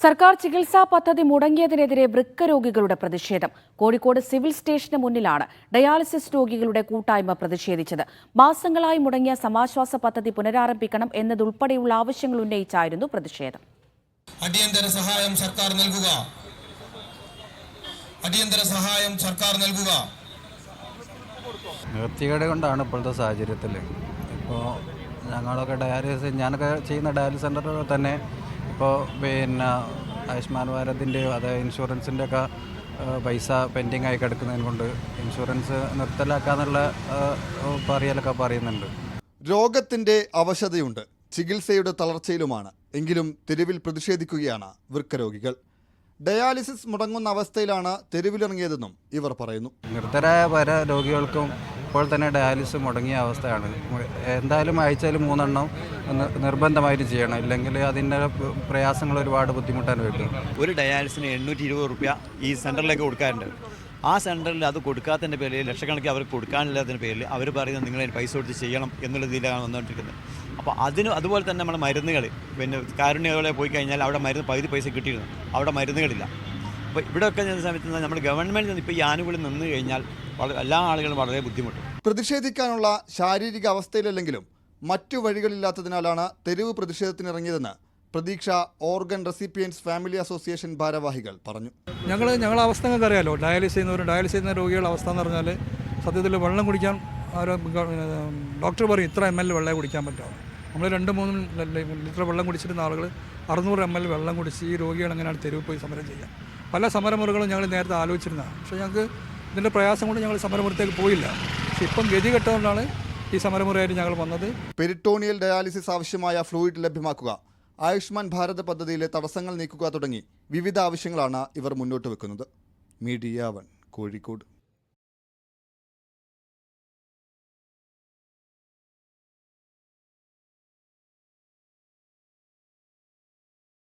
സർക്കാർ ചികിത്സാ പദ്ധതി മുടങ്ങിയതിനെതിരെ വൃക്ക രോഗികളുടെ പ്രതിഷേധം. കോഴിക്കോട് സിവിൽ സ്റ്റേഷന് മുന്നിലാണ് ഡയാലിസിസ് രോഗികളുടെ കൂട്ടായ്മ പ്രതിഷേധിച്ചത്. മാസങ്ങളായി മുടങ്ങിയ സമാശ്വാസ പദ്ധതി പുനരാരംഭിക്കണം എന്നതുൾപ്പെടെയുള്ള ആവശ്യങ്ങൾ ഉന്നയിച്ചായിരുന്നു പ്രതിഷേധം. അടിയന്തര സഹായം സർക്കാർ നൽകുക, അടിയന്തര സഹായം സർക്കാർ നൽകുക. വൃത്തികേട് കൊണ്ടാണ് ഇപ്പോഴത്തെ സാഹചര്യത്തിൽ. ഇപ്പോൾ ഞങ്ങളൊക്കെ ഞാനൊക്കെ ചെയ്യുന്ന ഡയാലിസിസ് സെൻ്ററിൽ തന്നെ ഇപ്പോൾ ആയുഷ്മാൻ ഭാരതിൻ്റെ അതായത് ഇൻഷുറൻസിൻ്റെ ഒക്കെ പൈസ പെൻഡിങ് ആയി കിടക്കുന്നതിന് കൊണ്ട് ഇൻഷുറൻസ് നിർത്തലാക്കാന്നുള്ള പറയലൊക്കെ പറയുന്നുണ്ട്. രോഗത്തിൻ്റെ അവശതയുണ്ട്, ചികിത്സയുടെ തളർച്ചയിലുമാണ്. എങ്കിലും തെരുവിൽ പ്രതിഷേധിക്കുകയാണ് വൃക്ക രോഗികൾ. ഡയാലിസിസ് മുടങ്ങുന്ന അവസ്ഥയിലാണ് തെരുവിലിറങ്ങിയതെന്നും ഇവർ പറയുന്നു. നിർദ്ധരായ പല രോഗികൾക്കും ഇപ്പോൾ തന്നെ ഡയാലിസിസ് മുടങ്ങിയ അവസ്ഥയാണ്. എന്തായാലും ആഴ്ചയിൽ 3 എണ്ണം നിർബന്ധമായിട്ട് ചെയ്യണം, ഇല്ലെങ്കിൽ അതിൻ്റെ പ്രയാസങ്ങൾ ഒരുപാട് ബുദ്ധിമുട്ടാൻ വരും. ഒരു ഡയാലിസിന് 820 രൂപ ഈ സെൻറ്ററിലേക്ക് കൊടുക്കാറുണ്ട്. ആ സെൻറ്ററിൽ അത് കൊടുക്കാത്തതിൻ്റെ പേരിൽ ലക്ഷക്കണക്കിന് അവർക്ക് കൊടുക്കാനില്ലാത്തതിൻ്റെ പേരിൽ അവർ പറയുന്നത് നിങ്ങൾ പൈസ കൊടുത്ത് ചെയ്യണം എന്നുള്ള രീതിയിലാണ് വന്നുകൊണ്ടിരിക്കുന്നത്. അപ്പോൾ അതുപോലെ തന്നെ നമ്മുടെ മരുന്നുകൾ കാരുണ്യകളെ പോയി കഴിഞ്ഞാൽ അവിടെ മരുന്ന് പകുതി പൈസ കിട്ടിയിരുന്നു, അവിടെ മരുന്നുകളില്ല. അപ്പോൾ ഇവിടെയൊക്കെ ചെയ്യുന്ന സമയത്ത് നമ്മൾ ഗവൺമെൻറ്റിൽ നിന്ന് ഇപ്പോൾ ഈ ആനുകൂല്യം നിന്ന് കഴിഞ്ഞാൽ എല്ലാ ആളുകളും വളരെ ബുദ്ധിമുട്ടും. പ്രതിഷേധിക്കാനുള്ള ശാരീരിക അവസ്ഥയിലല്ലെങ്കിലും മറ്റു വഴികളില്ലാത്തതിനാലാണ് തെരുവ് പ്രതിഷേധത്തിനിറങ്ങിയതെന്ന് പ്രതീക്ഷ ഓർഗൻ റെസിപ്പിയൻസ് ഫാമിലി അസോസിയേഷൻ ഭാരവാഹികൾ പറഞ്ഞു. ഞങ്ങളുടെ അവസ്ഥ നിങ്ങൾക്ക് അറിയാലോ. ഡയാലിസിസ് ചെയ്യുന്ന രോഗികളുടെ അവസ്ഥ എന്ന് പറഞ്ഞാൽ സത്യത്തിൽ വെള്ളം കുടിക്കാൻ ഡോക്ടർ പറയും ഇത്ര ml വെള്ളം കുടിക്കാൻ പറ്റാവും. നമ്മൾ 2-3 ലിറ്റർ വെള്ളം കുടിച്ചിരുന്ന ആളുകൾ 600 ml വെള്ളം കുടിച്ച് ഈ രോഗികൾ എങ്ങനെയാണ് തെരുവ് പോയി സമരം ചെയ്യുക. പല സമരമുറകളും ഞങ്ങൾ നേരത്തെ ആലോചിച്ചിരുന്നതാണ്. പക്ഷേ ഞങ്ങൾക്ക് ഇതിൻ്റെ പ്രയാസം കൊണ്ട് ഞങ്ങൾ സമരമുറത്തേക്ക് പോയില്ല. പക്ഷേ ഇപ്പം ഗതി കെട്ടുകൊണ്ടാണ് ഈ സമരമുറയായിട്ട് ഞങ്ങൾ വന്നത്. പെരിട്ടോണിയൽ ഡയാലിസിസ് ആവശ്യമായ ഫ്ലൂയിഡ് ലഭ്യമാക്കുക, ആയുഷ്മാൻ ഭാരത് പദ്ധതിയിലെ തടസ്സങ്ങൾ നീക്കുക തുടങ്ങി വിവിധ ആവശ്യങ്ങളാണ് ഇവർ മുന്നോട്ട് വെക്കുന്നത്. മീഡിയ 1 കോഴിക്കോട്.